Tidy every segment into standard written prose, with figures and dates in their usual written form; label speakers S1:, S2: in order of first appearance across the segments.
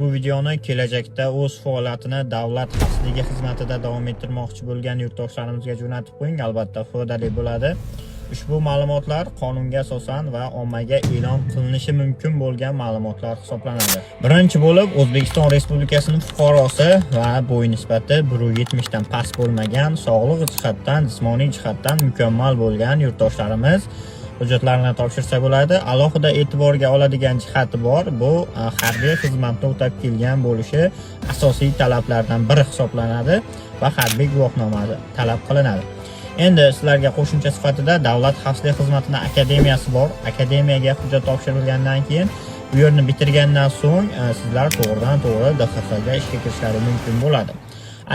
S1: Ushbu videoni kelajakda o'z faoliyatini davlat xavfsizligi xizmatida davom ettirmoqchi bo'lgan yurtdoshlarimizga jo'natib qo'ying, albatta foydali bo'ladi. Ushbu ma'lumotlar qonunga asosan va ommaga e'lon qilinishi mumkin bo'lgan ma'lumotlar hisoblanadi. Birinchi bo'lib, O'zbekiston Respublikasining fuqarosi va bo'y nisbati 1.70 dan past bo'lmagan, sog'liq jihatdan, jismoniy jihatdan mukammal bo'lgan yurtdoshlarimiz hujjatlarini topshirsa bo'ladi. Alohida e'tiborga oladigan jihati bor. Bu harbiy xizmatni o'tab kelgan bo'lishi asosiy talablardan biri hisoblanadi va harbiy guvohnoma talab qilinadi. Endi sizlarga qo'shimcha sifatida Davlat xavfsizlik xizmatining akademiyasi bor. Akademiyaga hujjat topshirilgandan keyin bu yerni bitirgandan so'ng sizlar to'g'ridan-to'g'ri DXXga ishga kirishlari mumkin bo'ladi.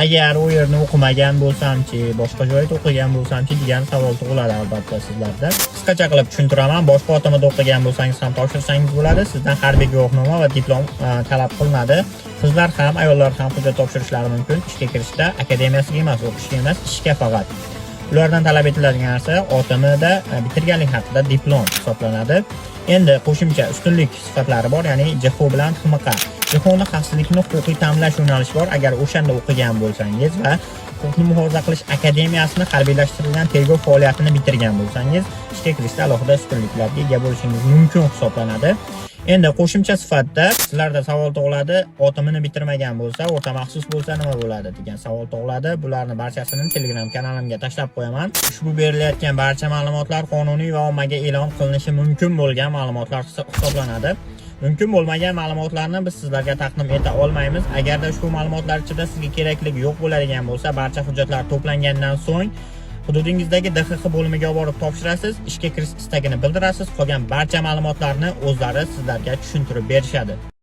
S1: Agar u yerni o'qimagan bo'lsam-chi, boshqa joyda o'qigan bo'lsam-chi degan savol tug'iladi albatta sizlarda. Qisqacha qilib tushuntiraman. Boshqa otamada o'qigan bo'lsangiz ham topshirsangiz bo'ladi. Sizdan harbiy guvohnoma va diplom talab qilinadi. Qizlar ham, ayollar ham hujjat topshirishlari mumkin. Ishga kirishda akademiyasiga emas, o'qishga emas, ishga faqat. Ulardan talab etiladigan narsa OTMda bitirganlik haqida diplom hisoblanadi. Endi qo'shimcha ustunlik sifatlari bor, ya'ni JXO bilan XMQ. JXOni xavfsizlikni huquqiy ta'minlash yo'nalishi bor. Agar o'shanda o'qigan bo'lsangiz va huquqni muhofaza qilish akademiyasini harbiylashtirilgan tergov faoliyatini bitirgan bo'lsangiz, ishga kirishda alohida ustunliklarga ega bo'lishingiz mumkin hisoblanadi. Endi qo'shimcha sifatida sizlarda savol tug'iladi, OTMni bitirmagan bo'lsa, o'rta maxsus bo'lsa nima bo'ladi degan savol tug'iladi. Bularni barchasini Telegram kanalimga tashlab qo'yaman. Ushbu berilayotgan barcha ma'lumotlar qonuniy va ommaga e'lon qilinishi mumkin bo'lgan ma'lumotlar hisoblanadi. Mumkin bo'lmagan ma'lumotlarni biz sizlarga taqdim eta olmaymiz. Agarda ushbu ma'lumotlar ichida sizga kerakligi yo'q bo'ladigan bo'lsa, barcha hujjatlar to'plangandan so'ng hududingizdagi DXX bo'limiga borib topshirasiz, ishga kirish istagini bildirasiz. Qolgan barcha ma'lumotlarni o'zlari sizlarga tushuntirib berishadi.